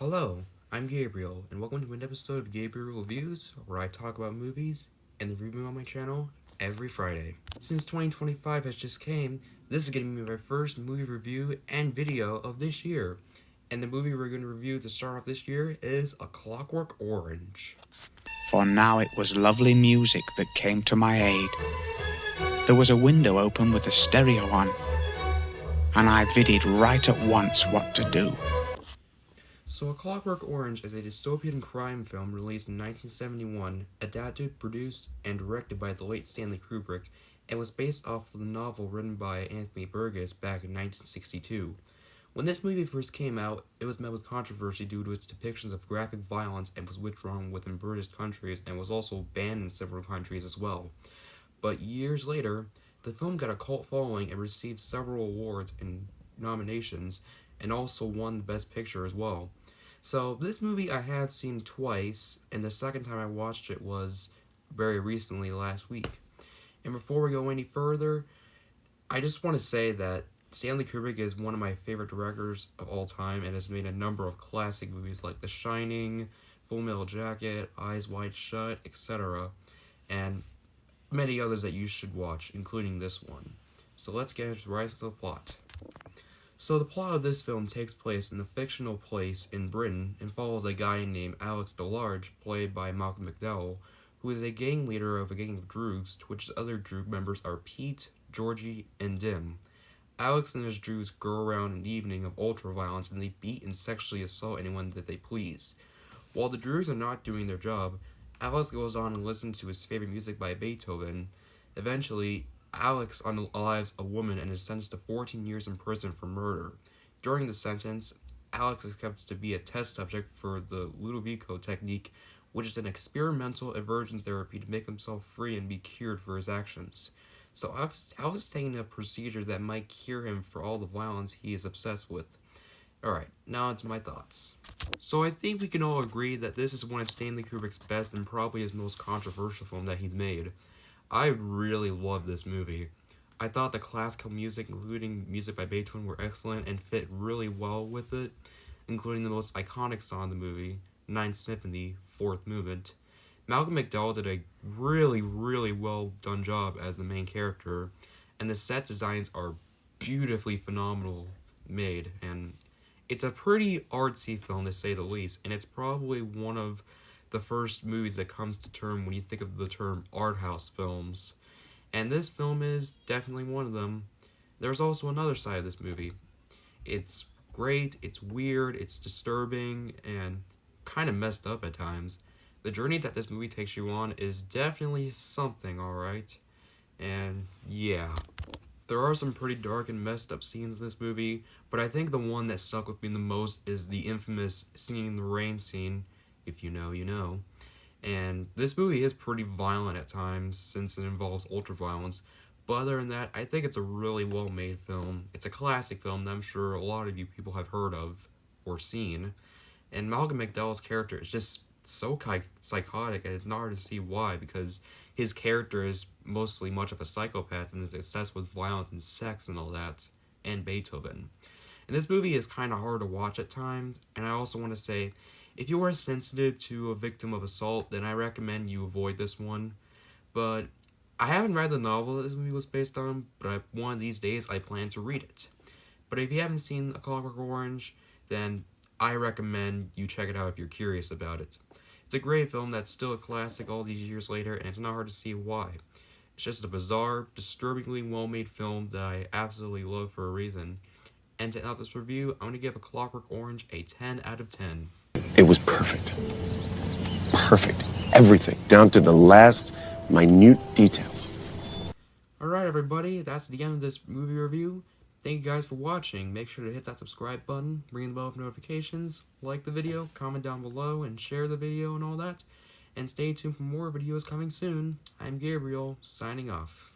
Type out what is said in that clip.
Hello, I'm Gabriel, and welcome to an episode of Gabriel Reviews, where I talk about movies and the review on my channel every Friday. Since 2025 has just came, this is going to be my first movie review and video of this year. And the movie we're going to review to start off this year is A Clockwork Orange. For now it was lovely music that came to my aid. There was a window open with a stereo on, and I viddied right at once what to do. So, A Clockwork Orange is a dystopian crime film released in 1971, adapted, produced, and directed by the late Stanley Kubrick, and was based off of the novel written by Anthony Burgess back in 1962. When this movie first came out, it was met with controversy due to its depictions of graphic violence and was withdrawn within British countries and was also banned in several countries as well. But years later, the film got a cult following and received several awards and nominations, and also won Best Picture as well. So this movie I have seen twice, and the second time I watched it was very recently last week. And before we go any further, I just want to say that Stanley Kubrick is one of my favorite directors of all time and has made a number of classic movies like The Shining, Full Metal Jacket, Eyes Wide Shut, etc. And many others that you should watch, including this one. So let's get right to the plot. So the plot of this film takes place in a fictional place in Britain and follows a guy named Alex DeLarge, played by Malcolm McDowell, who is a gang leader of a gang of droogs, to which the other droog members are Pete, Georgie, and Dim. Alex and his droogs go around an evening of ultra-violence and they beat and sexually assault anyone that they please. While the droogs are not doing their job, Alex goes on and listens to his favorite music by Beethoven. Eventually, Alex unalives a woman and is sentenced to 14 years in prison for murder. During the sentence, Alex is kept to be a test subject for the Ludovico technique, which is an experimental aversion therapy to make himself free and be cured for his actions. So Alex is taking a procedure that might cure him for all the violence he is obsessed with. Alright, now it's my thoughts. So I think we can all agree that this is one of Stanley Kubrick's best and probably his most controversial film that he's made. I really love this movie. I thought the classical music, including music by Beethoven, were excellent and fit really well with it, including the most iconic song in the movie, Ninth Symphony, Fourth Movement. Malcolm McDowell did a really well done job as the main character, and the set designs are beautifully phenomenal made, and it's a pretty artsy film to say the least, and it's probably one of the first movies that comes to term when you think of the term art house films. And this film is definitely one of them. There's also another side of this movie. It's great, it's weird, it's disturbing, and kind of messed up at times. The journey that this movie takes you on is definitely something, alright? And yeah, there are some pretty dark and messed up scenes in this movie, but I think the one that stuck with me the most is the infamous Singing in the Rain scene. If you know, you know. And this movie is pretty violent at times since it involves ultra-violence. But other than that, I think it's a really well-made film. It's a classic film that I'm sure a lot of you people have heard of or seen. And Malcolm McDowell's character is just so psychotic, and it's not hard to see why, because his character is mostly much of a psychopath and is obsessed with violence and sex and all that, and Beethoven. And this movie is kind of hard to watch at times, and I also want to say, if you are sensitive to a victim of assault, then I recommend you avoid this one. But I haven't read the novel that this movie was based on, but one of these days I plan to read it. But if you haven't seen A Clockwork Orange, then I recommend you check it out if you're curious about it. It's a great film that's still a classic all these years later, and it's not hard to see why. It's just a bizarre, disturbingly well-made film that I absolutely love for a reason. And to end out this review, I'm going to give A Clockwork Orange a 10 out of 10. It was perfect. Perfect. Everything, down to the last minute details. Alright everybody, that's the end of this movie review. Thank you guys for watching. Make sure to hit that subscribe button, ring the bell for notifications, like the video, comment down below, and share the video and all that. And stay tuned for more videos coming soon. I'm Gabriel, signing off.